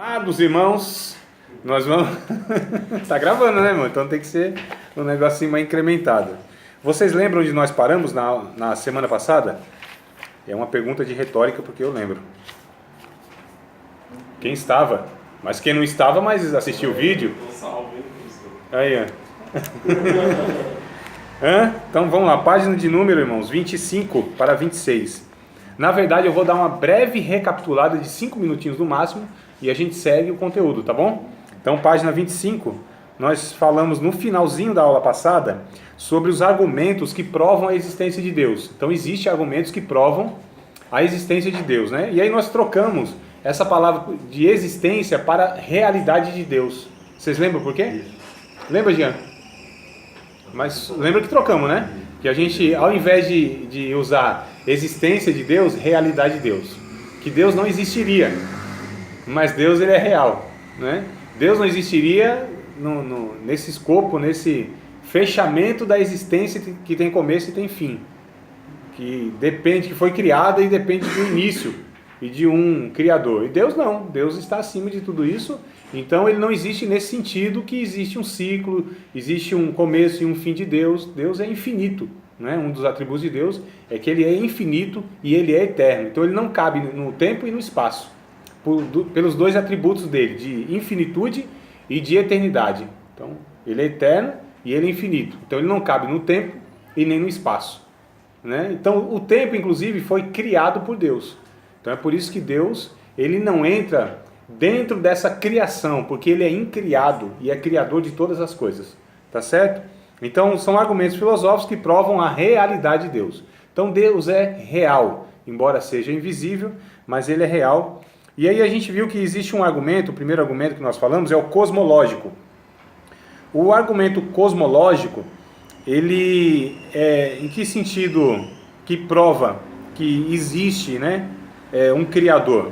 Amados irmãos, nós vamos... Tá gravando, né, irmão? Então tem que ser um negocinho mais incrementado. Vocês lembram onde nós paramos na semana passada? É uma pergunta de retórica, porque eu lembro. Quem estava? Mas quem não estava, mas assistiu o vídeo? Aí, ó. Então vamos lá, página de número, irmãos, 25 para 26. Na verdade, eu vou dar uma breve recapitulada de 5 minutinhos no máximo e a gente segue o conteúdo, tá bom? Então, página 25, nós falamos no finalzinho da aula passada sobre os argumentos que provam a existência de Deus. Então, existem argumentos que provam a existência de Deus, né? E aí nós trocamos essa palavra de existência para realidade de Deus. Vocês lembram por quê? Lembra, Jean? Mas lembra que trocamos, né? Que a gente, ao invés de usar existência de Deus, realidade de Deus. Que Deus não existiria, mas Deus ele é real, né? Deus não existiria nesse escopo, nesse fechamento da existência que tem começo e tem fim. Que depende, que foi criada e depende do início e de um criador. E Deus não, Deus está acima de tudo isso. Então ele não existe nesse sentido que existe um ciclo, existe um começo e um fim de Deus. Deus é infinito, né? Um dos atributos de Deus é que ele é infinito e ele é eterno. Então ele não cabe no tempo e no espaço, pelos dois atributos dele, de infinitude e de eternidade. Então ele é eterno e ele é infinito. Então ele não cabe no tempo e nem no espaço, né? Então o tempo inclusive foi criado por Deus. Então é por isso que Deus ele não entra dentro dessa criação, porque ele é incriado e é criador de todas as coisas, tá certo? Então são argumentos filosóficos que provam a realidade de Deus. Então Deus é real, embora seja invisível, mas ele é real. E aí a gente viu que existe um argumento, o primeiro argumento que nós falamos é o cosmológico. O argumento cosmológico, ele é em que sentido que prova que existe, né, um criador?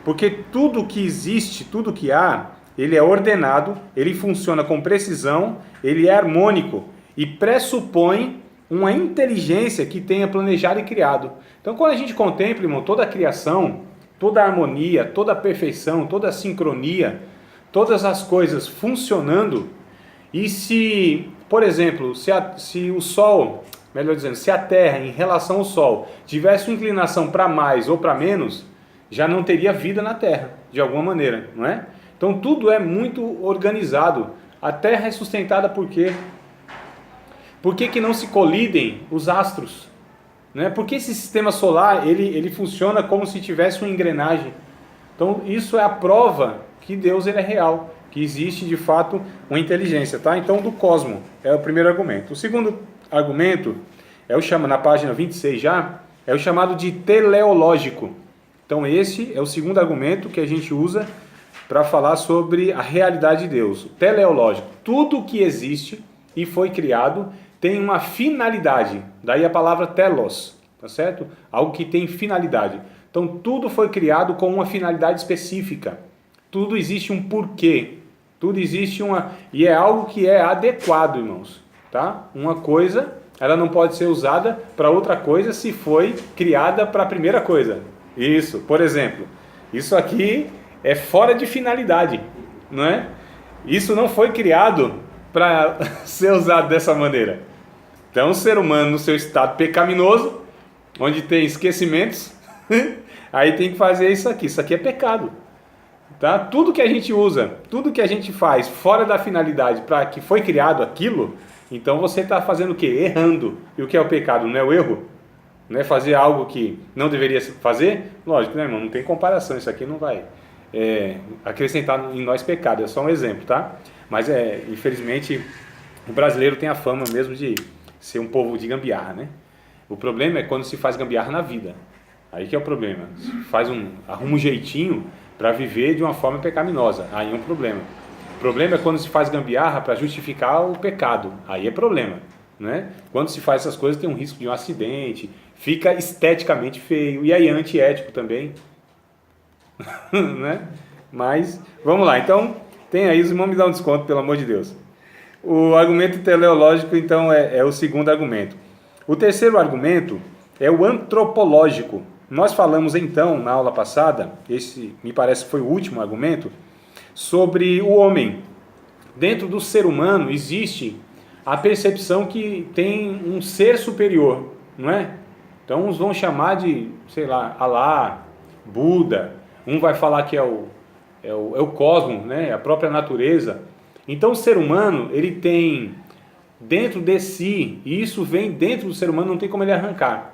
Porque tudo que existe, tudo que há, ele é ordenado, ele funciona com precisão, ele é harmônico e pressupõe uma inteligência que tenha planejado e criado. Então quando a gente contempla, irmão, toda a criação, toda a harmonia, toda a perfeição, toda a sincronia, todas as coisas funcionando, e se, por exemplo, se o Sol, melhor dizendo, se a Terra em relação ao Sol tivesse uma inclinação para mais ou para menos, já não teria vida na Terra, de alguma maneira, não é? Então tudo é muito organizado. A Terra é sustentada por quê? Por que não se colidem os astros? Né? Porque esse sistema solar, ele funciona como se tivesse uma engrenagem. Então isso é a prova que Deus ele é real, que existe de fato uma inteligência, tá? Então do cosmo é o primeiro argumento. O segundo argumento, na página 26 já, é o chamado de teleológico. Então esse é o segundo argumento que a gente usa para falar sobre a realidade de Deus. O teleológico. Tudo que existe e foi criado tem uma finalidade. Daí a palavra telos, tá certo? Algo que tem finalidade. Então tudo foi criado com uma finalidade específica. Tudo existe um porquê. Tudo existe e é algo que é adequado, irmãos, tá? Uma coisa, ela não pode ser usada para outra coisa se foi criada para a primeira coisa. Isso, por exemplo, isso aqui é fora de finalidade, não é? Isso não foi criado para ser usado dessa maneira. Então o ser humano no seu estado pecaminoso, onde tem esquecimentos, aí tem que fazer isso aqui é pecado. Tá? Tudo que a gente usa, tudo que a gente faz fora da finalidade para que foi criado aquilo, então você está fazendo o quê? Errando. E o que é o pecado? Não é o erro? Não é fazer algo que não deveria fazer? Lógico, né, irmão? Não tem comparação. Isso aqui não vai acrescentar em nós pecado. É só um exemplo, tá? Mas, infelizmente, o brasileiro tem a fama mesmo de ser um povo de gambiarra, né? O problema é quando se faz gambiarra na vida. Aí que é o problema. Arruma um jeitinho para viver de uma forma pecaminosa. Aí é um problema. O problema é quando se faz gambiarra para justificar o pecado. Aí é problema, né? Quando se faz essas coisas tem um risco de um acidente, fica esteticamente feio e aí antiético também, né? Mas vamos lá. Então tem aí, os irmãos me dão um desconto, pelo amor de Deus. O argumento teleológico então é o segundo argumento. O terceiro argumento é o antropológico. Nós falamos então, na aula passada, esse me parece que foi o último argumento, sobre o homem. Dentro do ser humano existe a percepção que tem um ser superior, não é? Então uns vão chamar de, sei lá, Alá, Buda, um vai falar que é o cosmos, né? A própria natureza. Então o ser humano, ele tem dentro de si, e isso vem dentro do ser humano, não tem como ele arrancar,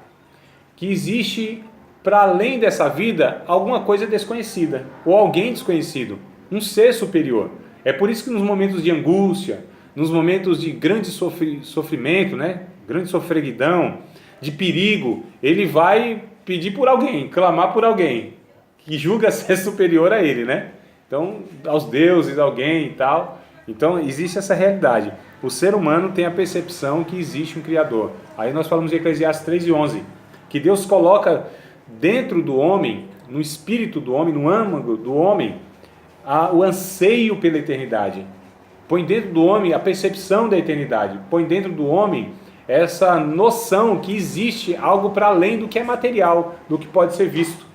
que existe, para além dessa vida, alguma coisa desconhecida, ou alguém desconhecido, um ser superior. É por isso que nos momentos de angústia, nos momentos de grande sofrimento, né? Grande sofreguidão, de perigo, ele vai pedir por alguém, clamar por alguém, que julga ser superior a ele, né? Então, aos deuses, alguém e tal. Então, existe essa realidade. O ser humano tem a percepção que existe um Criador. Aí nós falamos de Eclesiastes 3:11, que Deus coloca dentro do homem, no espírito do homem, no âmago do homem, o anseio pela eternidade. Põe dentro do homem a percepção da eternidade. Põe dentro do homem essa noção que existe algo para além do que é material, do que pode ser visto,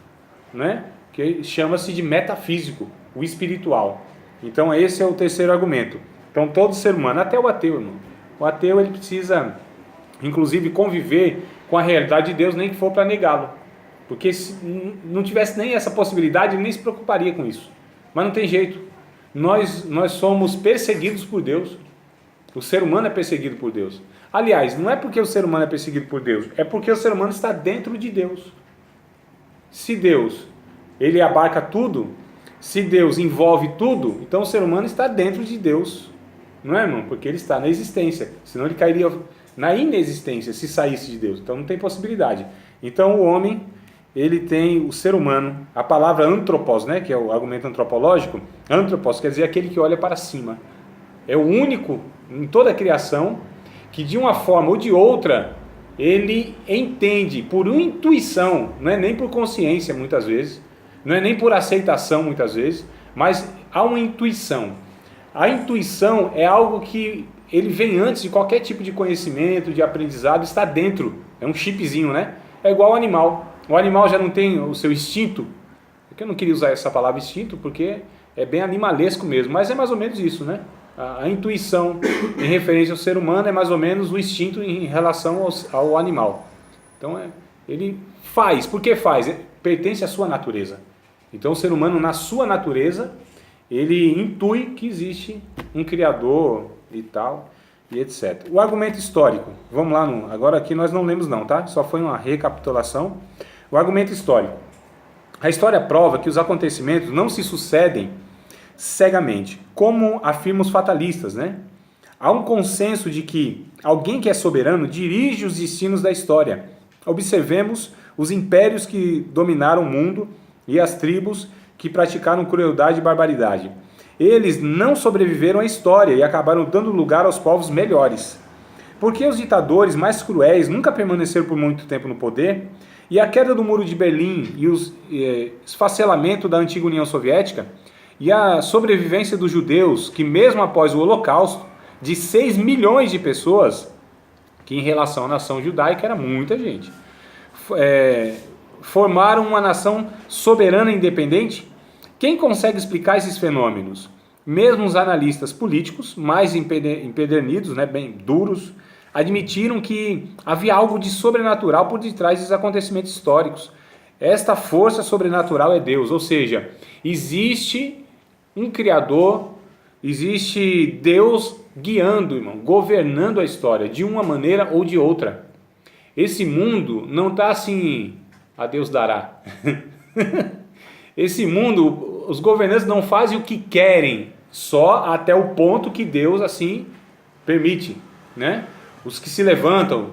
né? Que chama-se de metafísico, o espiritual. Então esse é o terceiro argumento. Então todo ser humano, até o ateu, irmão, o ateu ele precisa inclusive conviver com a realidade de Deus, nem que for para negá-lo, porque se não tivesse nem essa possibilidade, ele nem se preocuparia com isso. Mas não tem jeito, nós somos perseguidos por Deus. O ser humano é perseguido por Deus. Aliás, não é porque o ser humano é perseguido por Deus, é porque o ser humano está dentro de Deus. Se Deus, ele abarca tudo, se Deus envolve tudo, então o ser humano está dentro de Deus, não é, irmão? Porque ele está na existência, senão ele cairia na inexistência se saísse de Deus, então não tem possibilidade. Então o homem, ele tem, o ser humano, a palavra antropos, né, que é o argumento antropológico, antropos quer dizer aquele que olha para cima, é o único em toda a criação que de uma forma ou de outra ele entende por intuição, não é nem por consciência muitas vezes, não é nem por aceitação muitas vezes, mas há uma intuição. A intuição é algo que ele vem antes de qualquer tipo de conhecimento, de aprendizado, está dentro, é um chipzinho, né? É igual ao animal. O animal já não tem o seu instinto, porque eu não queria usar essa palavra instinto, porque é bem animalesco mesmo, mas é mais ou menos isso, né? A intuição em referência ao ser humano é mais ou menos o instinto em relação ao animal. Então ele faz, por que faz? Pertence à sua natureza. Então o ser humano, na sua natureza, ele intui que existe um Criador e tal, e etc. O argumento histórico, vamos lá, agora aqui nós não lemos não, tá? Só foi uma recapitulação. O argumento histórico. A história prova que os acontecimentos não se sucedem cegamente, como afirmam os fatalistas, né? Há um consenso de que alguém que é soberano dirige os destinos da história. Observemos os impérios que dominaram o mundo e as tribos que praticaram crueldade e barbaridade. Eles não sobreviveram à história e acabaram dando lugar aos povos melhores. Porque os ditadores mais cruéis nunca permaneceram por muito tempo no poder, e a queda do Muro de Berlim e o esfacelamento da antiga União Soviética e a sobrevivência dos judeus, que mesmo após o Holocausto, de 6 milhões de pessoas, que em relação à nação judaica era muita gente, formaram uma nação soberana e independente. Quem consegue explicar esses fenômenos? Mesmo os analistas políticos, mais empedernidos, né, bem duros, admitiram que havia algo de sobrenatural por detrás dos acontecimentos históricos. Esta força sobrenatural é Deus, ou seja, existe um Criador, existe Deus guiando, irmão, governando a história de uma maneira ou de outra. Esse mundo não está assim, a Deus dará. Esse mundo, os governantes não fazem o que querem, só até o ponto que Deus assim permite, né? Os que se levantam,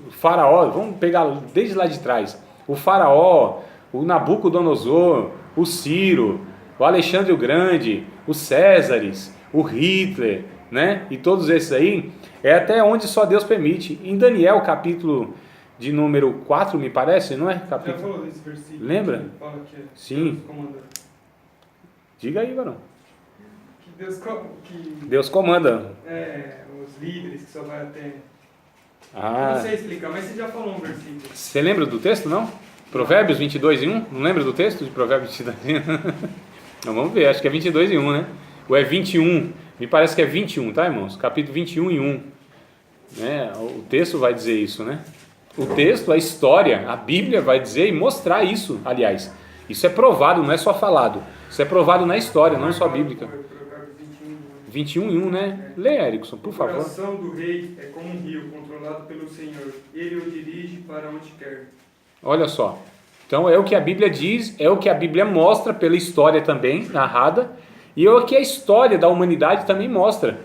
o faraó, vamos pegar desde lá de trás, o faraó, o Nabucodonosor, o Ciro, o Alexandre o Grande, os Césares, o Hitler, né? E todos esses aí, é até onde só Deus permite. Em Daniel, capítulo de número 4, me parece, não é? Capítulo... Já falou desse versículo? Lembra? Que fala que Sim. Deus comanda. Diga aí, varão. Que Deus comanda. Os líderes que só vai até... Ah. Não sei explicar, mas você já falou um versículo. Você lembra do texto, não? Provérbios 22:1? Não lembra do texto de Provérbios 22:1? Então vamos ver, acho que é 22:1, né? Ou é 21? Me parece que é 21, tá, irmãos? Capítulo 21:1. Né? O texto vai dizer isso, né? O texto, a história, a Bíblia vai dizer e mostrar isso, aliás. Isso é provado, não é só falado. Isso é provado na história, não só bíblica. 21:1, né? Lê, Erickson, por favor. O coração do rei é como um rio controlado pelo Senhor. Ele o dirige para onde quer. Olha só. Então é o que a Bíblia diz, é o que a Bíblia mostra pela história também, narrada, e é o que a história da humanidade também mostra.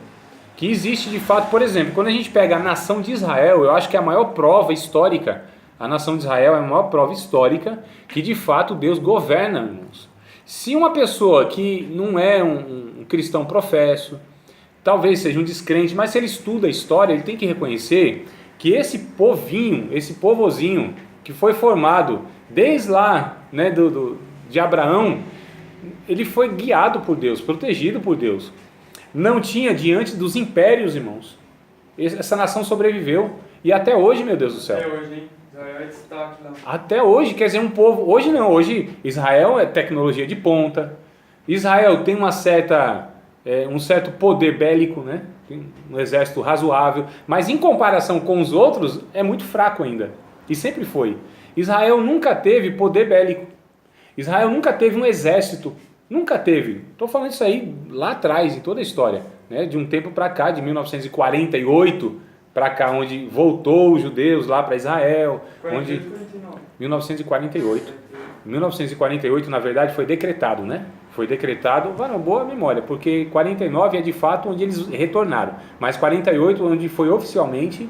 Que existe de fato, por exemplo, quando a gente pega a nação de Israel, eu acho que é a maior prova histórica, a nação de Israel é a maior prova histórica que de fato Deus governa, irmãos. Se uma pessoa que não é um cristão professo, talvez seja um descrente, mas se ele estuda a história, ele tem que reconhecer que esse povinho, esse povozinho que foi formado desde lá, né, de Abraão, ele foi guiado por Deus, protegido por Deus. Não tinha diante dos impérios, irmãos. Essa nação sobreviveu. E até hoje, meu Deus do céu. Até hoje, hein? Israel é destaque lá. Até hoje, quer dizer, um povo... Hoje não, hoje Israel é tecnologia de ponta. Israel tem um certo poder bélico, né? Tem um exército razoável. Mas em comparação com os outros, é muito fraco ainda. E sempre foi. Israel nunca teve poder bélico. Israel nunca teve um exército. Nunca teve. Estou falando isso aí lá atrás, em toda a história, né? De um tempo para cá, de 1948 para cá, onde voltou os judeus lá para Israel. 1948. 1948, na verdade, foi decretado, né? Foi decretado, uma boa memória, porque 49 é de fato onde eles retornaram. Mas 48, onde foi oficialmente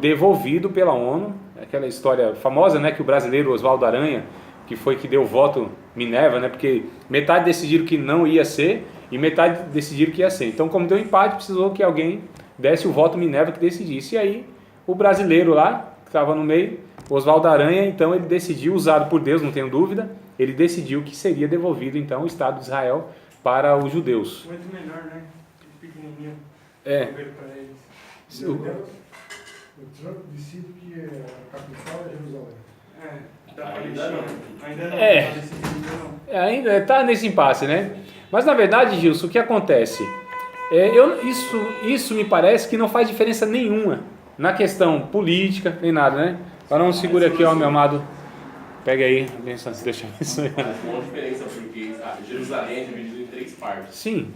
devolvido pela ONU. Aquela história famosa, né? Que o brasileiro Oswaldo Aranha, que foi que deu o voto Minerva, né? Porque metade decidiram que não ia ser e metade decidiram que ia ser. Então, como deu empate, precisou que alguém desse o voto Minerva que decidisse. E aí, o brasileiro lá, que estava no meio, Oswaldo Aranha, então ele decidiu, usado por Deus, não tenho dúvida, ele decidiu que seria devolvido, então, o Estado de Israel para os judeus. Muito melhor, né? Pequenininho. É. O Trump decide que a capital é Jerusalém. Da Palestina. Ainda não. É. Tá decidido, não. Ainda está nesse impasse, né? Mas na verdade, Gilson, o que acontece? Isso me parece que não faz diferença nenhuma na questão política, nem nada, né? Agora não segura aqui, ó, meu amado. Pega aí, deixa isso aí. Faz uma diferença, porque Jerusalém é dividido em 3 partes. Sim.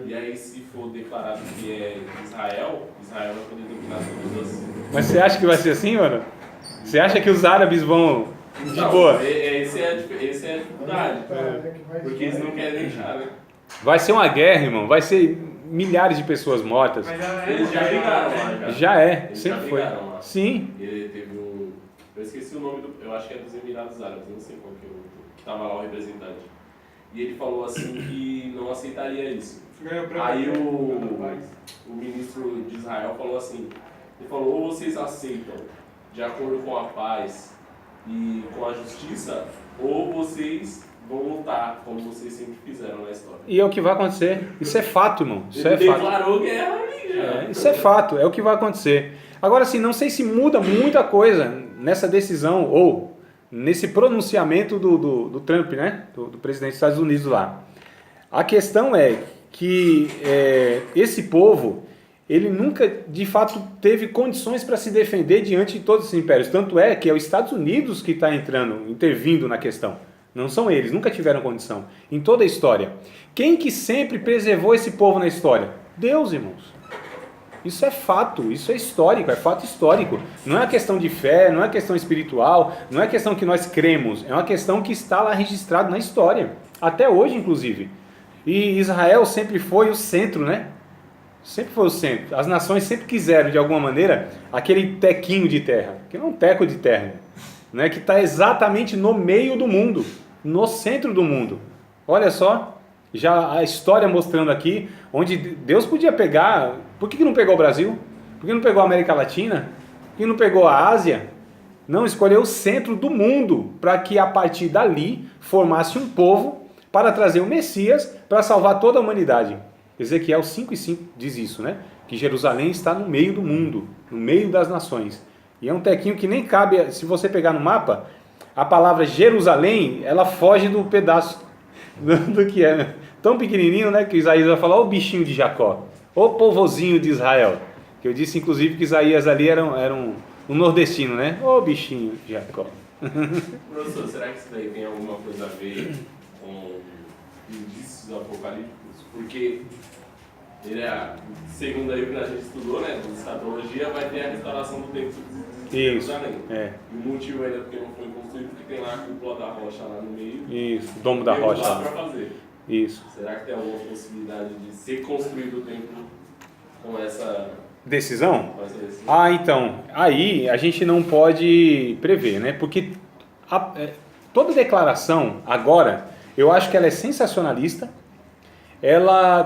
E aí, se for declarado que é Israel vai poder dominar todas as... Mas você acha que vai ser assim, mano? Você acha que os árabes vão de boa? Essa é a dificuldade. Porque eles não querem deixar, né? Vai ser uma guerra, irmão. Vai ser milhares de pessoas mortas. Eles já brigaram lá. Já é, Eles sempre já foi. brigaram lá. Sim. Ele teve um... Eu esqueci o nome do... Eu acho que é dos Emirados Árabes, não sei qual que é o... Que tava lá o representante. E ele falou assim que não aceitaria isso. Aí o ministro de Israel falou assim, ele falou, ou vocês aceitam de acordo com a paz e com a justiça, ou vocês vão lutar, como vocês sempre fizeram na história. E é o que vai acontecer. Isso é fato, irmão. Isso é Ele fato. declarou guerra ali já. Isso é fato, é o que vai acontecer. Agora, assim, não sei se muda muita coisa nessa decisão ou nesse pronunciamento do Trump, né? Do presidente dos Estados Unidos lá. A questão é que esse povo, ele nunca, de fato, teve condições para se defender diante de todos esses impérios. Tanto é que é os Estados Unidos que está intervindo na questão. Não são eles, nunca tiveram condição. Em toda a história. Quem que sempre preservou esse povo na história? Deus, irmãos. Isso é fato, isso é histórico, é fato histórico. Não é uma questão de fé, não é questão espiritual, não é questão que nós cremos. É uma questão que está lá registrado na história. Até hoje, inclusive. E Israel sempre foi o centro, né? Sempre foi o centro. As nações sempre quiseram, de alguma maneira, aquele tequinho de terra. Que não é um teco de terra, né? Que está exatamente no meio do mundo. No centro do mundo. Olha só, já a história mostrando aqui, onde Deus podia pegar... Por que não pegou o Brasil? Por que não pegou a América Latina? Por que não pegou a Ásia? Não, escolheu o centro do mundo, para que a partir dali formasse um povo para trazer o Messias para salvar toda a humanidade. Ezequiel 5:5 diz isso, né? Que Jerusalém está no meio do mundo, no meio das nações. E é um tequinho que nem cabe, se você pegar no mapa, a palavra Jerusalém, ela foge do pedaço do que é, né? Tão pequenininho, né, que Isaías vai falar, o bichinho de Jacó, o povozinho de Israel. Que eu disse, inclusive, que Isaías ali era um nordestino, né? O bichinho de Jacó. Professor, será que isso daí tem alguma coisa a ver com indícios apocalípticos? Porque, segundo aí o que a gente estudou, né, de escatologia, vai ter a restauração do templo de Jerusalém. É. E o motivo ainda porque não foi construído, porque tem lá a cúpula da rocha lá no meio. Isso, o domo da rocha. Lá para fazer. Isso. Será que tem alguma possibilidade de ser construído o templo com essa decisão? decisão? Ah, então, aí a gente não pode prever, né? Porque toda declaração agora, eu acho que ela é sensacionalista,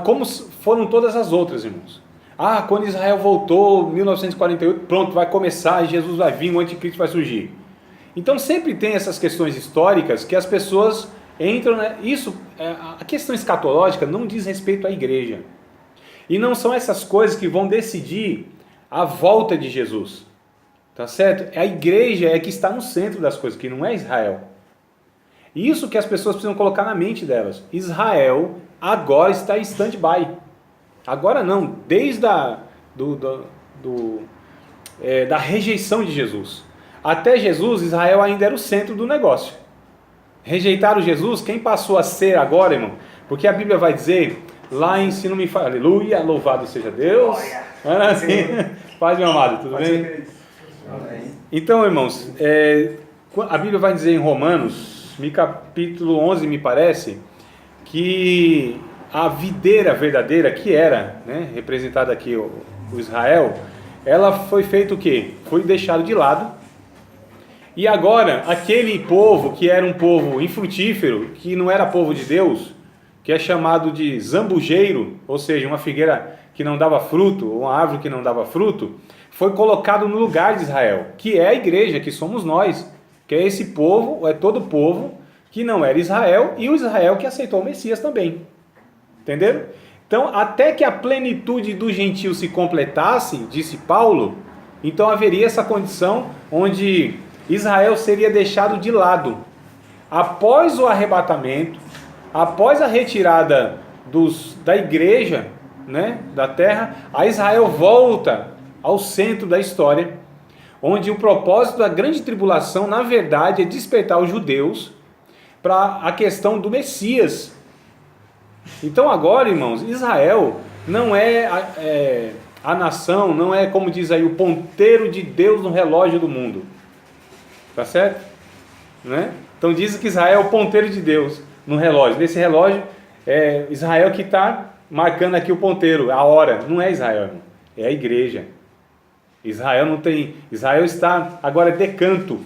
como foram todas as outras, irmãos. Ah, quando Israel voltou, 1948, pronto, vai começar, Jesus vai vir, o anticristo vai surgir. Então sempre tem essas questões históricas que as pessoas entram, né? A questão escatológica não diz respeito à igreja. E não são essas coisas que vão decidir a volta de Jesus. Tá certo? A igreja é que está no centro das coisas, que não é Israel. Isso que as pessoas precisam colocar na mente delas. Israel agora está em stand-by. Agora não, desde da rejeição de Jesus. Até Jesus, Israel ainda era o centro do negócio. Rejeitaram Jesus, quem passou a ser agora, irmão? Porque a Bíblia vai dizer, lá em, se não me fala, aleluia, louvado seja Deus. Assim, paz, meu amado, tudo bem? Então, irmãos, a Bíblia vai dizer em Romanos, no capítulo 11, me parece, que a videira verdadeira, que era, né, representada aqui o Israel, ela foi feita o quê? Foi deixado de lado. E agora, aquele povo que era um povo infrutífero, que não era povo de Deus, que é chamado de zambujeiro, ou seja, uma figueira que não dava fruto, ou uma árvore que não dava fruto, foi colocado no lugar de Israel, que é a igreja, que somos nós, que é esse povo, é todo povo, que não era Israel, e o Israel que aceitou o Messias também. Entenderam? Então, até que a plenitude do gentio se completasse, disse Paulo, então haveria essa condição onde Israel seria deixado de lado. Após o arrebatamento, após a retirada da igreja, né, da terra, a Israel volta ao centro da história, onde o propósito da grande tribulação, na verdade, é despertar os judeus para a questão do Messias. Então agora, irmãos, Israel não é a nação, não é, como diz aí, o ponteiro de Deus no relógio do mundo. Tá certo? Né? Então dizem que Israel é o ponteiro de Deus no relógio. Nesse relógio, é Israel que está marcando aqui o ponteiro, a hora. Não é Israel, irmão. É a igreja. Israel não tem... Israel está agora decanto.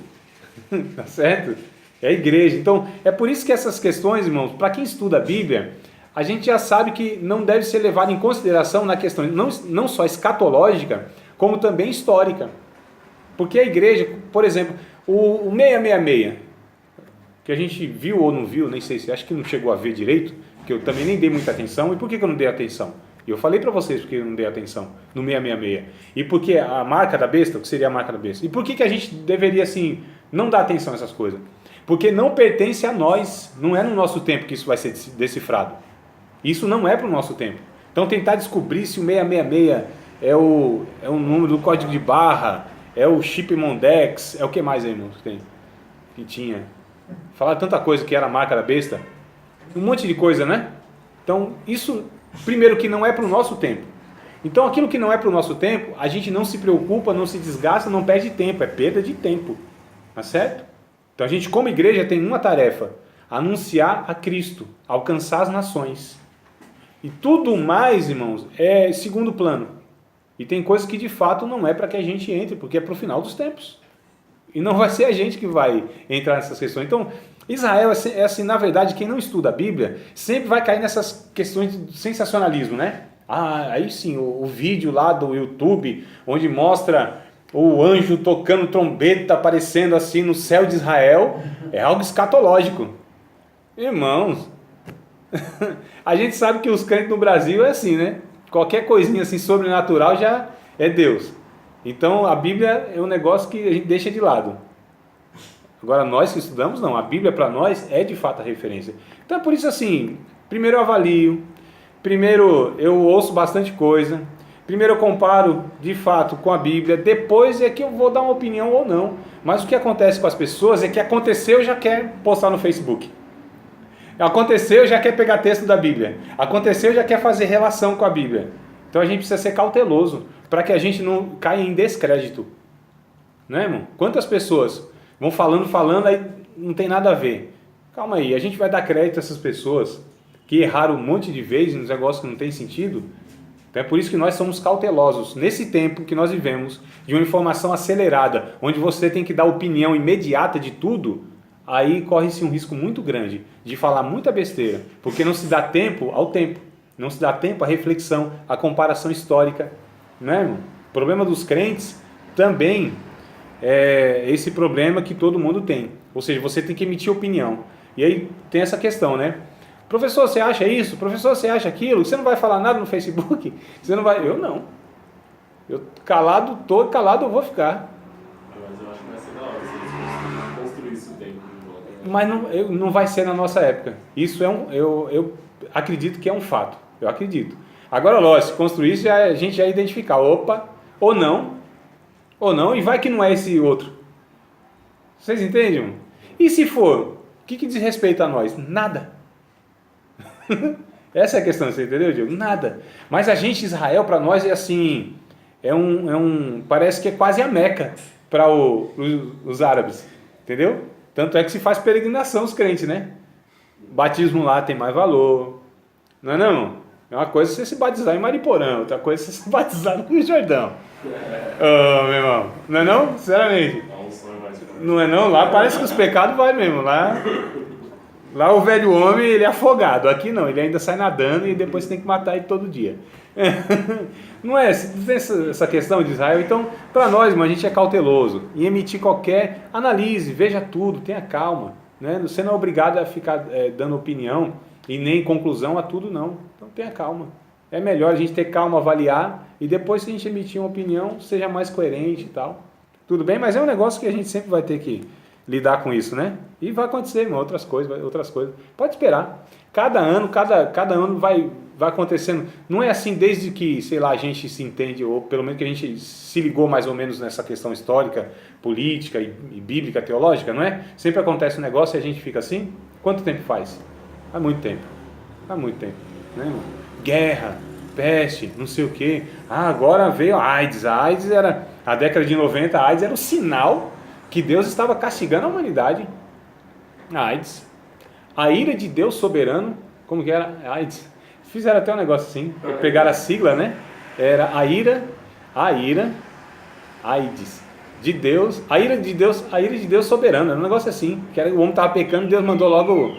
Tá certo? É a igreja. Então, é por isso que essas questões, irmãos, para quem estuda a Bíblia, a gente já sabe que não deve ser levado em consideração na questão não só escatológica, como também histórica. Porque a igreja, por exemplo, o 666, que a gente viu ou não viu, nem sei se, acho que não chegou a ver direito, que eu também nem dei muita atenção. E por que eu não dei atenção? E eu falei para vocês porque eu não dei atenção no 666. E porque a marca da besta, o que seria a marca da besta? E por que a gente deveria, assim, não dar atenção a essas coisas? Porque não pertence a nós, não é no nosso tempo que isso vai ser decifrado. Isso não é para o nosso tempo. Então tentar descobrir se o 666 é o número do código de barra, é o chip Mondex, é o que mais aí, irmão, que tinha? Falaram tanta coisa que era a marca da besta. Um monte de coisa, né? Então isso, primeiro, que não é para o nosso tempo. Então aquilo que não é para o nosso tempo, a gente não se preocupa, não se desgasta, não perde tempo, é perda de tempo. Tá certo? Então a gente, como igreja, tem uma tarefa: anunciar a Cristo, alcançar as nações. E tudo mais, irmãos, é segundo plano. E tem coisas que de fato não é para que a gente entre, porque é para o final dos tempos. E não vai ser a gente que vai entrar nessas questões. Então, Israel é assim, na verdade, quem não estuda a Bíblia, sempre vai cair nessas questões de sensacionalismo, né? Ah, aí sim, o vídeo lá do YouTube, onde mostra o anjo tocando trombeta, aparecendo assim no céu de Israel, é algo escatológico. Irmãos, a gente sabe que os crentes no Brasil é assim, né? Qualquer coisinha assim sobrenatural já é Deus. Então a Bíblia é um negócio que a gente deixa de lado. Agora, nós que estudamos, não. A Bíblia, para nós, é de fato a referência. Então, é por isso, assim, primeiro eu avalio, primeiro eu ouço bastante coisa, primeiro eu comparo, de fato, com a Bíblia, depois é que eu vou dar uma opinião ou não. Mas o que acontece com as pessoas é que aconteceu, já quer postar no Facebook. Aconteceu, já quer pegar texto da Bíblia. Aconteceu, já quer fazer relação com a Bíblia. Então, a gente precisa ser cauteloso, para que a gente não caia em descrédito. Né, irmão? Quantas pessoas vão falando, aí não tem nada a ver. Calma aí, a gente vai dar crédito a essas pessoas que erraram um monte de vezes nos negócios que não tem sentido. Então é por isso que nós somos cautelosos. Nesse tempo que nós vivemos, de uma informação acelerada, onde você tem que dar opinião imediata de tudo, aí corre-se um risco muito grande de falar muita besteira, porque não se dá tempo ao tempo, não se dá tempo à reflexão, à comparação histórica. Né, irmão? O problema dos crentes também é esse problema que todo mundo tem. Ou seja, você tem que emitir opinião. E aí tem essa questão, né? Professor, você acha isso? Professor, você acha aquilo? Você não vai falar nada no Facebook? Você não vai... Eu não. Eu calado, tô calado, eu vou ficar. Mas eu acho que vai ser da hora se eles construir isso tempo. Mas não vai ser na nossa época. Isso é eu acredito que é um fato. Eu acredito. Agora, lógico, se construir isso, a gente já identificar. Opa, ou não, e vai que não é esse outro. Vocês entendem? E se for, o que diz respeito a nós? Nada. Essa é a questão, você entendeu, Diego? Nada. Mas a gente, Israel, para nós é assim, parece que é quase a Meca para os árabes, entendeu? Tanto é que se faz peregrinação os crentes, né? Batismo lá tem mais valor, não é não? É uma coisa você se batizar em Mariporã, outra coisa você se batizar no Rio Jordão. Oh, meu irmão, não é não? Sinceramente. Não é não? Lá parece que os pecados vai mesmo, lá o velho homem, ele é afogado. Aqui não, ele ainda sai nadando e depois você tem que matar ele todo dia. Não é essa questão de Israel? Então, para nós, a gente é cauteloso em emitir qualquer... Analise, veja tudo, tenha calma. Né? Você não é obrigado a ficar dando opinião e nem conclusão a tudo, não. Então, tenha calma. É melhor a gente ter calma, avaliar e depois, se a gente emitir uma opinião, seja mais coerente e tal. Tudo bem? Mas é um negócio que a gente sempre vai ter que lidar com isso, né? E vai acontecer, irmão, outras coisas. Pode esperar. Cada ano vai acontecendo. Não é assim desde que, sei lá, a gente se entende, ou pelo menos que a gente se ligou mais ou menos nessa questão histórica, política e bíblica, teológica, não é? Sempre acontece um negócio e a gente fica assim. Quanto tempo faz? Há muito tempo. Né, irmão? Guerra, peste, não sei o quê. Agora veio a AIDS. A AIDS era, a década de 90, a AIDS era o sinal que Deus estava castigando a humanidade. A AIDS. A ira de Deus soberano, como que era? A AIDS. Fizeram até um negócio assim, pegaram a sigla, né? Era a ira, AIDS. De Deus, a ira de Deus soberana, era um negócio assim, que o homem estava pecando, Deus mandou logo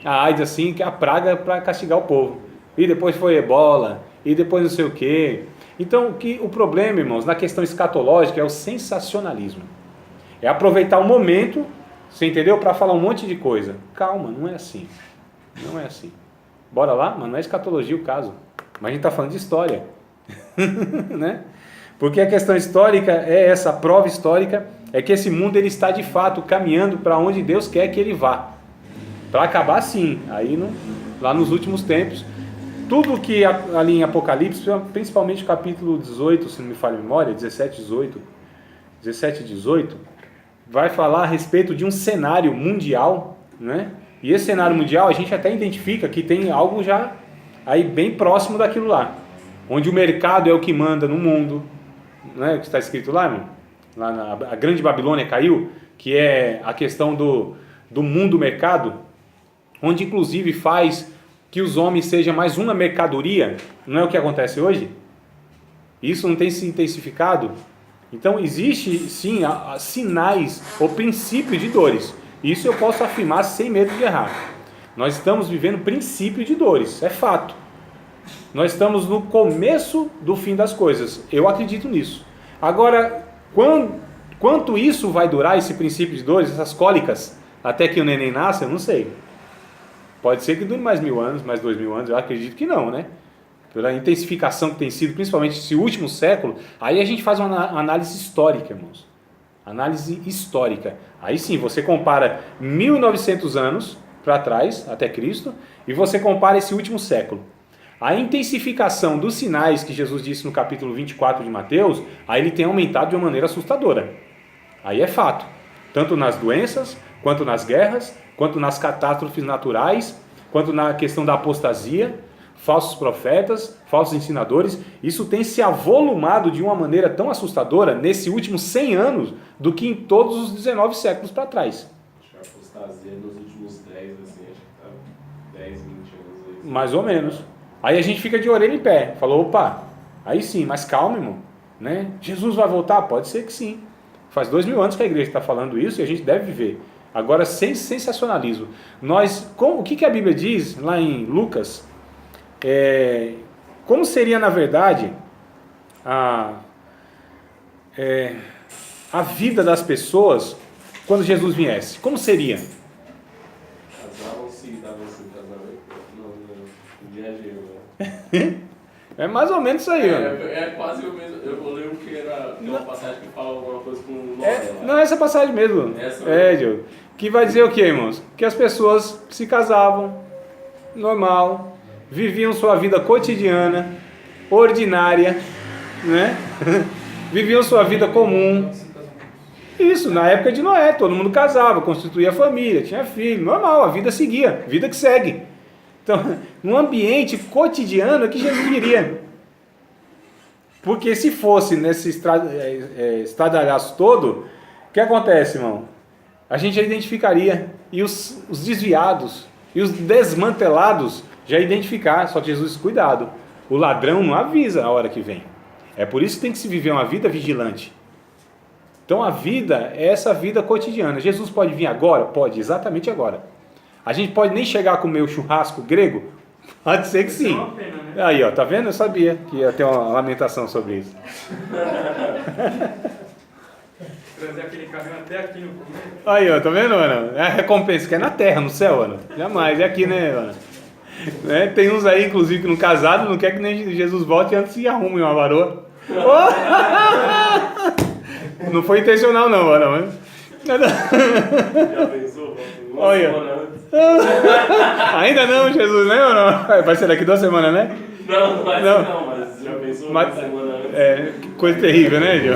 a AIDS assim, que é a praga para castigar o povo. E depois foi ebola, e depois não sei o quê. Então, o problema, irmãos, na questão escatológica é o sensacionalismo. É aproveitar o momento, você entendeu? Para falar um monte de coisa. Calma, não é assim. Não é assim. Bora lá? Mas não é escatologia o caso. Mas a gente está falando de história. Né? Porque a questão histórica é essa, a prova histórica é que esse mundo ele está de fato caminhando para onde Deus quer que ele vá. Para acabar sim, aí lá nos últimos tempos. Tudo que ali em Apocalipse, principalmente o capítulo 18, se não me falha a memória, 17 e 18, vai falar a respeito de um cenário mundial, né? E esse cenário mundial a gente até identifica que tem algo já aí bem próximo daquilo lá, onde o mercado é o que manda no mundo, não é o que está escrito lá, irmão? Lá a grande Babilônia caiu, que é a questão do mundo mercado, onde inclusive faz que os homens sejam mais uma mercadoria, não é o que acontece hoje? Isso não tem se intensificado? Então existe sim sinais ou princípio de dores. Isso eu posso afirmar sem medo de errar. Nós estamos vivendo princípio de dores, é fato. Nós estamos no começo do fim das coisas, eu acredito nisso. Agora, quanto isso vai durar, esse princípio de dores, essas cólicas, até que o neném nasça, eu não sei. Pode ser que dure mais 1000 anos, mais 2000 anos, eu acredito que não, né? Pela intensificação que tem sido, principalmente esse último século, aí a gente faz uma análise histórica, irmãos. Análise histórica. Aí sim, você compara 1900 anos para trás, até Cristo, e você compara esse último século. A intensificação dos sinais que Jesus disse no capítulo 24 de Mateus, aí ele tem aumentado de uma maneira assustadora. Aí é fato. Tanto nas doenças, quanto nas guerras, quanto nas catástrofes naturais, quanto na questão da apostasia, falsos profetas, falsos ensinadores. Isso tem se avolumado de uma maneira tão assustadora nesses últimos 100 anos do que em todos os 19 séculos para trás. Acho que a apostasia nos últimos 10, assim, acho que tá 10, 20 anos aí. Mais ou menos. Aí a gente fica de orelha em pé. Falou, opa, aí sim, mas calma, irmão. Né? Jesus vai voltar? Pode ser que sim. Faz 2000 anos que a igreja está falando isso e a gente deve viver. Agora, sem sensacionalismo. O que a Bíblia diz lá em Lucas? Como seria, na verdade, a vida das pessoas quando Jesus viesse? Como seria? Casavam-se e davam-se em casamento? Não viajei, né? É mais ou menos isso aí, É quase o mesmo. Eu lembro que era uma passagem que fala alguma coisa com Noé. Não é essa passagem mesmo. Essa Diogo. Que vai dizer o que, irmãos? Que as pessoas se casavam, normal, viviam sua vida cotidiana, ordinária, né? Viviam sua vida comum. Isso, na época de Noé, todo mundo casava, constituía família, tinha filho, normal, a vida seguia, vida que segue. Então, num ambiente cotidiano é que Jesus viria. Porque se fosse nesse estradalhaço todo, o que acontece, irmão? A gente já identificaria, e os desviados, e os desmantelados já identificar, só que Jesus, cuidado, o ladrão não avisa a hora que vem. É por isso que tem que se viver uma vida vigilante. Então a vida é essa vida cotidiana. Jesus pode vir agora? Pode, exatamente agora. A gente pode nem chegar a comer o churrasco grego? Pode ser que sim. É uma pena, né? Aí, ó, tá vendo? Eu sabia que ia ter uma lamentação sobre isso. Trazer aquele carrinho até aqui no começo. Aí, ó, tá vendo, Ana? É a recompensa que é na terra, no céu, Ana. Jamais, é aqui, né, Ana? Né? Tem uns aí, inclusive, que não casado, não quer que nem Jesus volte antes se arrume uma varoa. Oh! Não foi intencional, não, Ana. Mas... Já pensou? Olha. Ainda não, Jesus, né? Ou não? Vai ser daqui 2 semanas, né? Não mas já pensou uma semana antes? Que coisa terrível, né, Gil?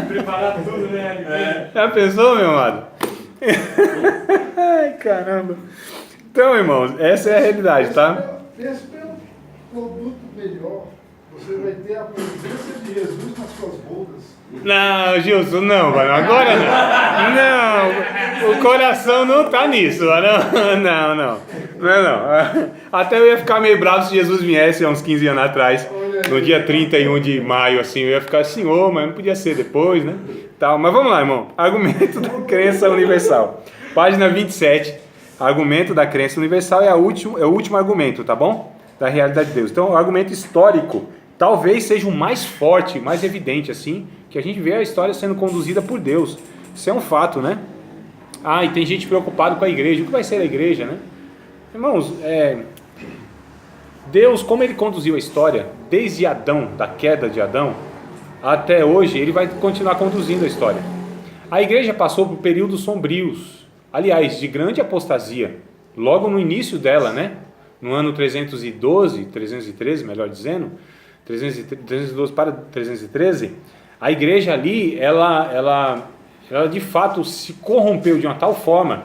Preparar tudo, né? Já pensou, meu amado? Ai, caramba. Então, irmãos, essa é a realidade, tá? Pense pelo produto melhor. Você vai ter a presença de Jesus nas suas bodas. Não, Gilson, não, mano. Agora não. Não, o coração não tá nisso, mano. Não. Até eu ia ficar meio bravo se Jesus viesse há uns 15 anos atrás, no dia 31 de maio, assim, eu ia ficar assim, mas não podia ser depois, né? Tal. Mas vamos lá, irmão. Argumento da crença universal. Página 27. Argumento da crença universal é o último argumento, tá bom? Da realidade de Deus. Então, o argumento histórico talvez seja o mais forte, mais evidente, assim, que a gente vê a história sendo conduzida por Deus. Isso é um fato, né? E tem gente preocupada com a igreja. O que vai ser a igreja, né? Irmãos, Deus, como Ele conduziu a história, desde Adão, da queda de Adão, até hoje, Ele vai continuar conduzindo a história. A igreja passou por períodos sombrios, aliás, de grande apostasia, logo no início dela, né? No ano 313, melhor dizendo, 312 para 313, a igreja ali, ela de fato se corrompeu de uma tal forma,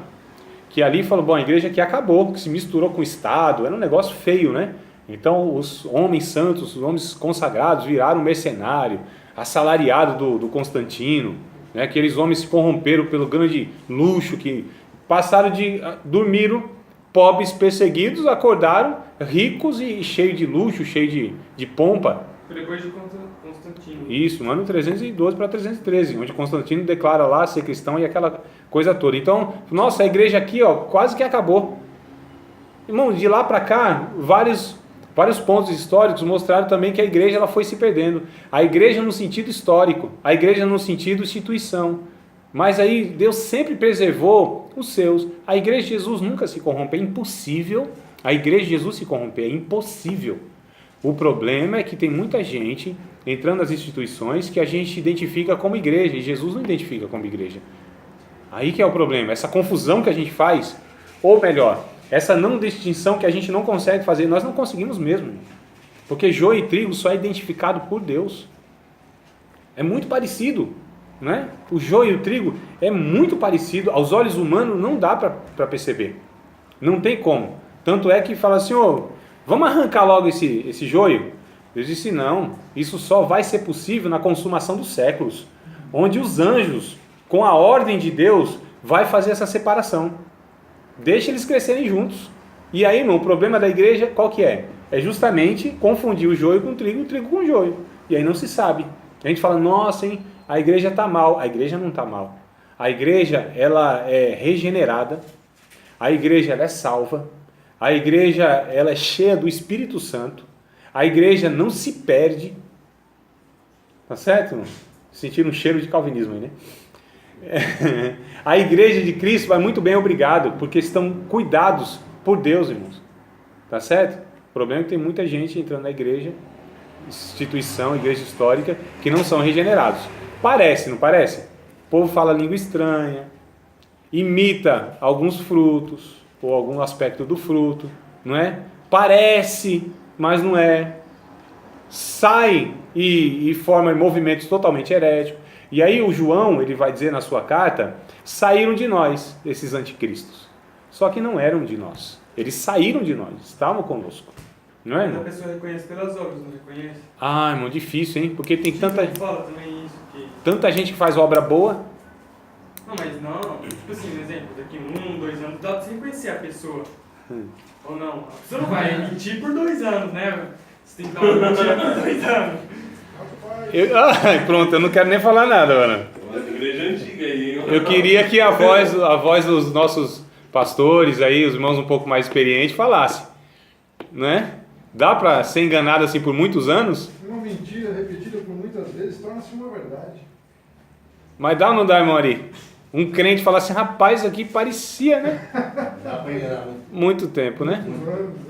que ali falou, bom, a igreja aqui acabou, que se misturou com o Estado, era um negócio feio, né? Então os homens santos, os homens consagrados viraram mercenário, assalariado do Constantino, né? Aqueles homens se corromperam pelo grande luxo, que passaram dormiram pobres, perseguidos, acordaram ricos e cheios de luxo, cheios de pompa. Depois de Constantino. Isso, no ano 312 para 313, onde Constantino declara lá ser cristão e aquela coisa toda. Então, nossa, a igreja aqui, ó, quase que acabou. Irmão, de lá para cá, vários pontos históricos mostraram também que a igreja ela foi se perdendo. A igreja no sentido histórico, a igreja no sentido instituição. Mas aí Deus sempre preservou os seus. A igreja de Jesus nunca se corrompe, é impossível. A igreja de Jesus se corromper, é impossível. O problema é que tem muita gente entrando nas instituições que a gente identifica como igreja, e Jesus não identifica como igreja. Aí que é o problema, essa confusão que a gente faz, ou melhor, essa não distinção que a gente não consegue fazer, nós não conseguimos mesmo, porque joio e trigo só é identificado por Deus. É muito parecido, né? O joio e o trigo é muito parecido, aos olhos humanos não dá para perceber, não tem como. Tanto é que fala assim, vamos arrancar logo esse joio? Deus disse, não, isso só vai ser possível na consumação dos séculos, onde os anjos, com a ordem de Deus, vai fazer essa separação. Deixa eles crescerem juntos. E aí, irmão, o problema da igreja, qual que é? É justamente confundir o joio com o trigo com o joio. E aí não se sabe. A gente fala, nossa, hein, a igreja está mal. A igreja não está mal. A igreja, ela é regenerada. A igreja, ela é salva. A igreja, ela é cheia do Espírito Santo. A igreja não se perde. Tá certo, irmão? Sentiram um cheiro de calvinismo aí, né? A igreja de Cristo vai muito bem, obrigado, porque estão cuidados por Deus, irmãos. Tá certo? O problema é que tem muita gente entrando na igreja, instituição, igreja histórica, que não são regenerados. Parece, não parece? O povo fala língua estranha, imita alguns frutos, ou algum aspecto do fruto, não é? Parece, mas não é. Sai e forma movimentos totalmente heréticos. E aí o João, ele vai dizer na sua carta, saíram de nós, esses anticristos. Só que não eram de nós. Eles saíram de nós, estavam conosco. Não é, irmão? A pessoa reconhece pelas obras, não reconhece? Ah, irmão, difícil, hein? Porque tem Fala também isso. tanta gente que faz obra boa. Não, mas não. Tipo assim, um exemplo, daqui 1, 2 anos, dá pra você reconhecer a pessoa. Ou não? A pessoa não vai mentir por 2 anos, né? Você tem que dar uma mentira por 2 anos. Pronto, eu não quero nem falar nada, mano. Igreja antiga aí, hein? Eu queria que a voz dos nossos pastores aí, os irmãos um pouco mais experientes, falasse, né? Dá para ser enganado assim por muitos anos? Uma mentira repetida por muitas vezes torna-se uma verdade. Mas dá ou não dá, irmão Ari? Um crente fala assim, rapaz, aqui parecia, né? Dá pra enganar, né? Muito tempo, né?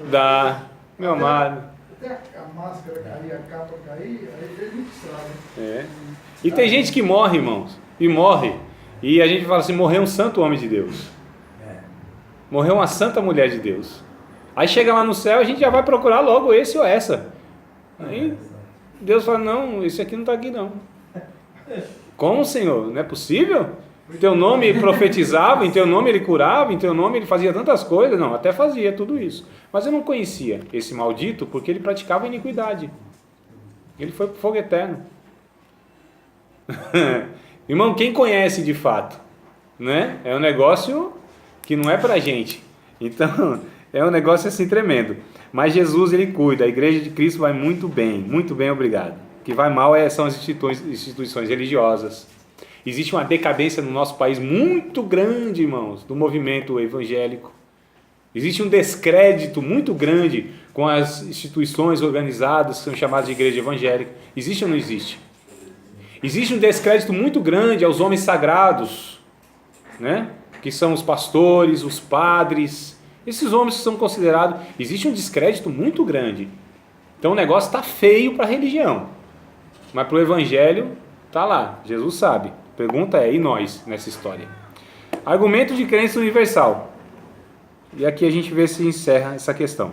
Dá, meu amado. Até a máscara cair, a capa cair, aí tem muito estrago. É. E tem gente que morre, irmãos, e morre. E a gente fala assim, morreu um santo homem de Deus. Morreu uma santa mulher de Deus. Aí chega lá no céu, a gente já vai procurar logo esse ou essa. Aí Deus fala, não, esse aqui não está aqui não. Como, Senhor? Não é possível? Em teu nome ele profetizava, em teu nome ele curava, em teu nome ele fazia tantas coisas. Não, até fazia tudo isso. Mas eu não conhecia esse maldito porque ele praticava iniquidade. Ele foi para o fogo eterno. Irmão, quem conhece de fato? Né? É um negócio que não é para a gente. Então, é um negócio assim tremendo. Mas Jesus, ele cuida. A igreja de Cristo vai muito bem, obrigado. O que vai mal são as instituições religiosas. Existe uma decadência no nosso país muito grande, irmãos, do movimento evangélico. Existe um descrédito muito grande com as instituições organizadas que são chamadas de igreja evangélica. Existe ou não existe? Existe um descrédito muito grande aos homens sagrados, né? Que são os pastores, os padres. Esses homens que são considerados... Existe um descrédito muito grande. Então o negócio está feio para a religião. Mas para o evangelho, está lá. Jesus sabe. A pergunta é, e nós nessa história? Argumento de crença universal. E aqui a gente vê se encerra essa questão.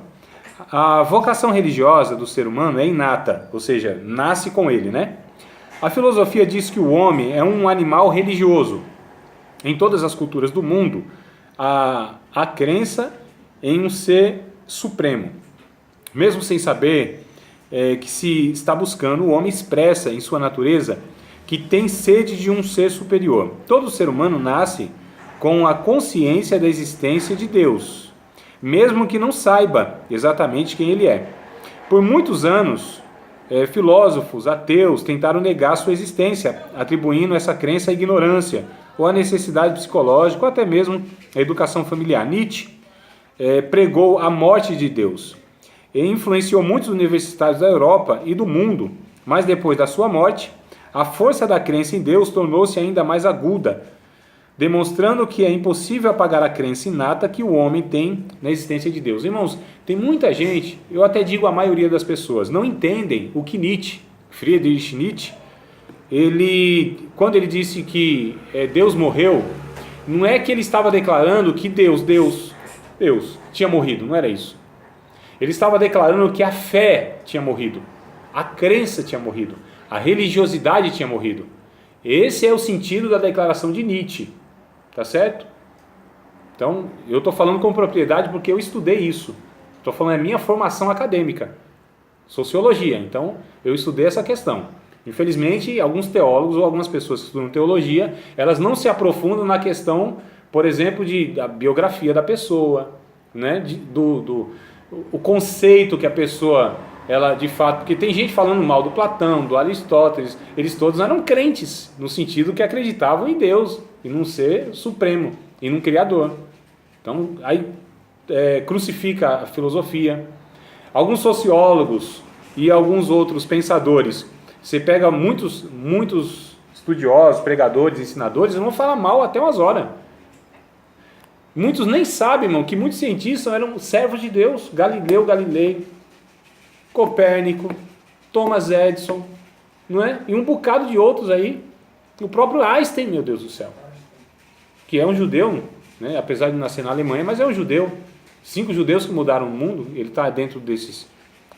A vocação religiosa do ser humano é inata, ou seja, nasce com ele, né? A filosofia diz que o homem é um animal religioso. Em todas as culturas do mundo, há crença em um ser supremo. Mesmo sem saber que se está buscando, o homem expressa em sua natureza que tem sede de um ser superior. Todo ser humano nasce com a consciência da existência de Deus, mesmo que não saiba exatamente quem ele é. Por muitos anos, filósofos ateus tentaram negar sua existência, atribuindo essa crença à ignorância, ou à necessidade psicológica, ou até mesmo à educação familiar. Nietzsche pregou a morte de Deus e influenciou muitos universitários da Europa e do mundo, mas depois da sua morte, a força da crença em Deus tornou-se ainda mais aguda, demonstrando que é impossível apagar a crença inata que o homem tem na existência de Deus. Irmãos, tem muita gente, eu até digo a maioria das pessoas, não entendem o que Nietzsche Friedrich Nietzsche, quando ele disse que Deus morreu, não é que ele estava declarando que Deus tinha morrido, não era isso. Ele estava declarando que a fé tinha morrido, a crença tinha morrido, a religiosidade tinha morrido. Esse é o sentido da declaração de Nietzsche, tá certo? Então, eu estou falando com propriedade porque eu estudei isso. Estou falando é minha formação acadêmica, sociologia. Então, eu estudei essa questão. Infelizmente, alguns teólogos ou algumas pessoas que estudam teologia, elas não se aprofundam na questão, por exemplo, da biografia da pessoa, né? O conceito que a pessoa, ela de fato, porque tem gente falando mal do Platão, do Aristóteles, eles todos eram crentes, no sentido que acreditavam em Deus, e num ser supremo, e num Criador. Então, aí crucifica a filosofia. Alguns sociólogos e alguns outros pensadores, você pega muitos estudiosos, pregadores, ensinadores, eles vão falar mal até umas horas. Muitos nem sabem, irmão, que muitos cientistas eram servos de Deus. Galileu Galilei, Copérnico, Thomas Edison, não é? E um bocado de outros aí. O próprio Einstein, meu Deus do céu, que é um judeu, né? Apesar de nascer na Alemanha, mas é um judeu. 5 judeus que mudaram o mundo, ele está dentro desses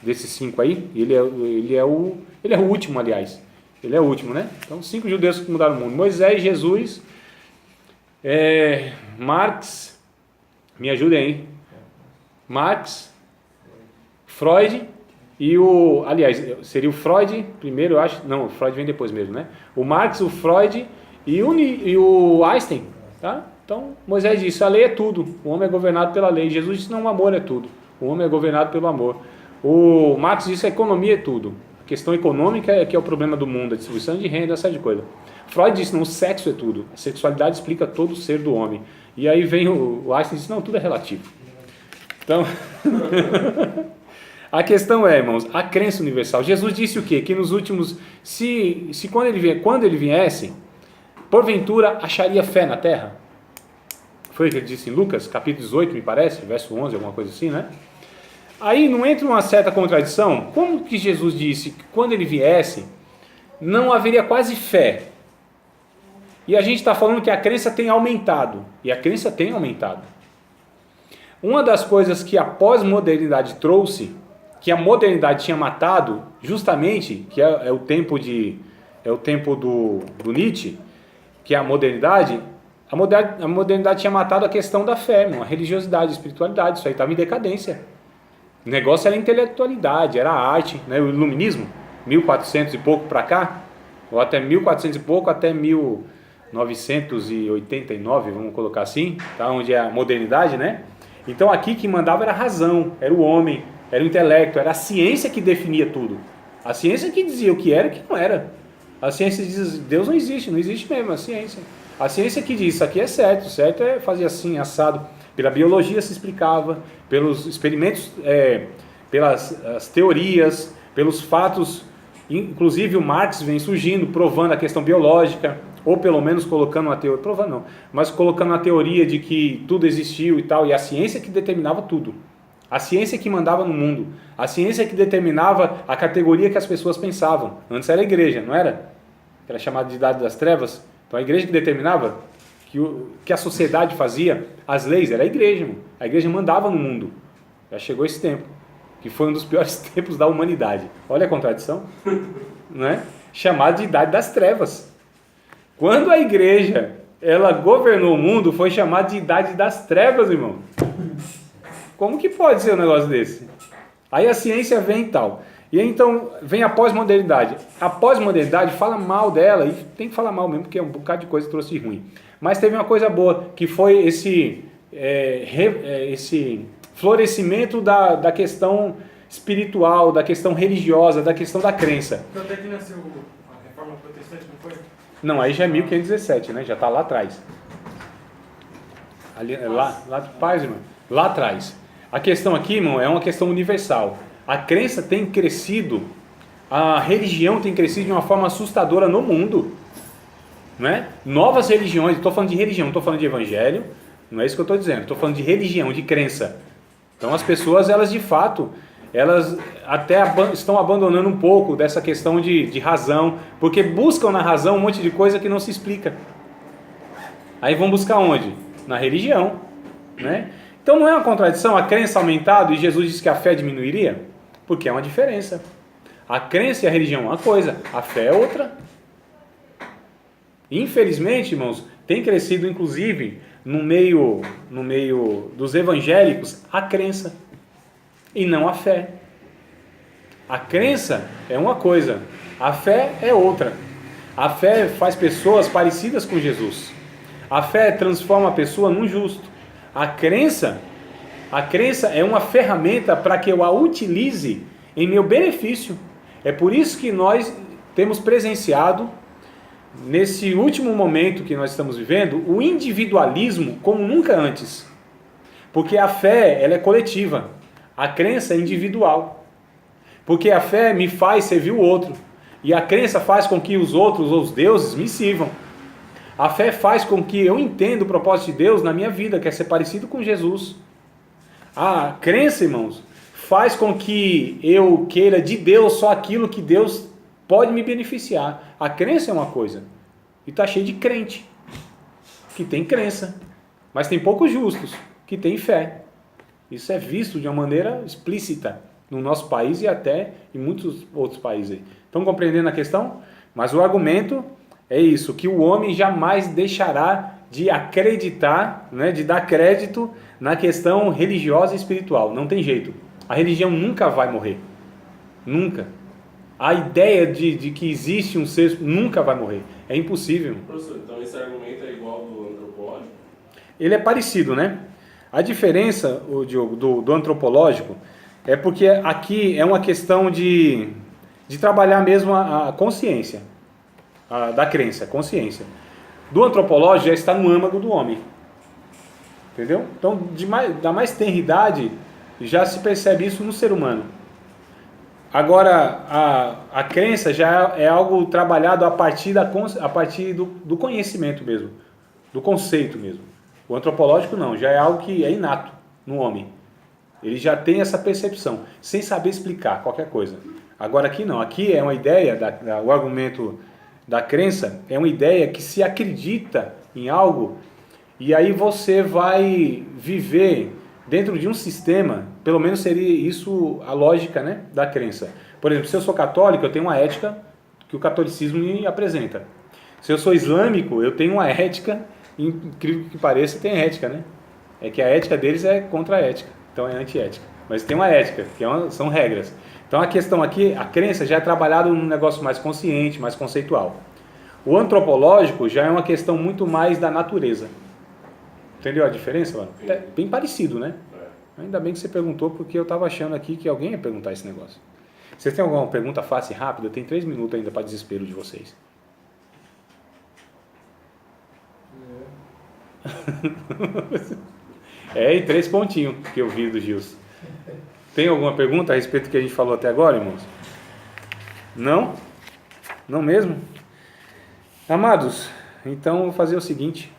5 aí. Ele é o último, aliás. Ele é o último, né? Então, 5 judeus que mudaram o mundo: Moisés, Jesus, Marx, me ajudem aí, Marx, Freud e aliás, seria o Freud primeiro, eu acho, não, o Freud vem depois mesmo, né? O Marx, o Freud e o Einstein, tá? Então, Moisés disse, a lei é tudo, o homem é governado pela lei. Jesus disse, não, o amor é tudo, o homem é governado pelo amor. O Marx disse, a economia é tudo, a questão econômica é que é o problema do mundo, a distribuição de renda, essa de coisa. Freud disse, não, o sexo é tudo, a sexualidade explica todo o ser do homem. E aí vem o Einstein e diz, não, tudo é relativo. Então, a questão é, irmãos, a crença universal. Jesus disse o quê? Que nos últimos, quando ele viesse, porventura acharia fé na terra? Foi o que ele disse em Lucas, capítulo 18, me parece, verso 11, alguma coisa assim, né? Aí não entra uma certa contradição? Como que Jesus disse que quando ele viesse, não haveria quase fé? E a gente está falando que a crença tem aumentado. E a crença tem aumentado. Uma das coisas que a pós-modernidade trouxe, que a modernidade tinha matado, justamente, que é o tempo do Nietzsche, que é a modernidade tinha matado a questão da fé, a religiosidade, a espiritualidade. Isso aí estava em decadência. O negócio era a intelectualidade, era a arte, né? O iluminismo, 1400 e pouco para cá, ou até 1400 e pouco, até 1989, vamos colocar assim, tá? Onde é a modernidade, né? Então aqui que mandava era a razão, era o homem, era o intelecto, era a ciência que definia tudo. A ciência que dizia o que era e o que não era. A ciência diz, Deus não existe mesmo, a ciência. A ciência que diz, isso aqui é certo é fazer assim, assado. Pela biologia se explicava, pelos experimentos, pelas as teorias, pelos fatos. Inclusive o Marx vem surgindo, provando a questão biológica, ou pelo menos colocando uma teoria, provando não, mas colocando uma teoria de que tudo existiu e tal, e a ciência que determinava tudo. A ciência que mandava no mundo, a ciência que determinava a categoria que as pessoas pensavam. Antes era a igreja, não era? Era chamada de Idade das Trevas. Então a igreja que determinava que a sociedade fazia, as leis, era a igreja, irmão. A igreja mandava no mundo. Já chegou esse tempo, que foi um dos piores tempos da humanidade. Olha a contradição, não é? Chamado de Idade das Trevas. Quando a igreja, ela governou o mundo, foi chamado de Idade das Trevas, irmão. Como que pode ser um negócio desse? Aí a ciência vem e tal. E aí, então vem a pós-modernidade. A pós-modernidade fala mal dela, e tem que falar mal mesmo, porque é um bocado de coisa que trouxe ruim. Mas teve uma coisa boa, que foi esse florescimento da questão espiritual, da questão religiosa, da questão da crença. Quando é que nasceu a Reforma Protestante, não foi? Não, aí já é 1517, né? Já está lá atrás. Ali, lá atrás. A questão aqui, irmão, é uma questão universal. A crença tem crescido, a religião tem crescido de uma forma assustadora no mundo. Não é? Novas religiões, estou falando de religião, não estou falando de evangelho, não é isso que eu estou dizendo, estou falando de religião, de crença. Então as pessoas, elas de fato, elas até estão abandonando um pouco dessa questão de razão, porque buscam na razão um monte de coisa que não se explica. Aí vão buscar onde? Na religião, né? Então não é uma contradição a crença aumentado e Jesus disse que a fé diminuiria? Porque é uma diferença. A crença e a religião é uma coisa, a fé é outra. Infelizmente, irmãos, tem crescido inclusive no meio dos evangélicos a crença e não a fé. A crença é uma coisa, a fé é outra. A fé faz pessoas parecidas com Jesus. A fé transforma a pessoa num justo. A crença é uma ferramenta para que eu a utilize em meu benefício. É por isso que nós temos presenciado, nesse último momento que nós estamos vivendo, o individualismo como nunca antes. Porque a fé, ela é coletiva. A crença é individual. Porque a fé me faz servir o outro. E a crença faz com que os outros, os deuses, me sirvam. A fé faz com que eu entenda o propósito de Deus na minha vida, que é ser parecido com Jesus. A crença, irmãos, faz com que eu queira de Deus só aquilo que Deus pode me beneficiar. A crença é uma coisa. E está cheio de crente que tem crença. Mas tem poucos justos que têm fé. Isso é visto de uma maneira explícita no nosso país e até em muitos outros países. Estão compreendendo a questão? Mas o argumento é isso, que o homem jamais deixará de acreditar, né, de dar crédito na questão religiosa e espiritual. Não tem jeito. A religião nunca vai morrer. Nunca. A ideia de que existe um ser nunca vai morrer. É impossível. Professor, então esse argumento é igual ao do antropológico? Ele é parecido, né? A diferença, Diogo, do antropológico é porque aqui é uma questão de trabalhar mesmo a consciência. Da crença, consciência. Do antropológico já está no âmago do homem. Entendeu? Então, da mais tenra idade, já se percebe isso no ser humano. Agora, a crença já é algo trabalhado a partir do conhecimento mesmo, do conceito mesmo. O antropológico não, já é algo que é inato no homem. Ele já tem essa percepção, sem saber explicar qualquer coisa. Agora aqui não, aqui é uma ideia, o argumento da crença é uma ideia que se acredita em algo e aí você vai viver dentro de um sistema, pelo menos seria isso a lógica, né, da crença. Por exemplo, se eu sou católico, eu tenho uma ética que o catolicismo me apresenta. Se eu sou islâmico, eu tenho uma ética, incrível que pareça, tem ética, né? É que a ética deles é contra a ética, então é antiética. Mas tem uma ética, que são regras. Então a questão aqui, a crença já é trabalhada num negócio mais consciente, mais conceitual. O antropológico já é uma questão muito mais da natureza. Entendeu a diferença, mano? É bem parecido, né? Ainda bem que você perguntou, porque eu estava achando aqui que alguém ia perguntar esse negócio. Vocês têm alguma pergunta fácil e rápida? Tem 3 minutos ainda para desespero de vocês. E 3 pontinhos que eu vi do Gilson. Tem alguma pergunta a respeito do que a gente falou até agora, irmãos? Não? Não mesmo? Amados, então vou fazer o seguinte.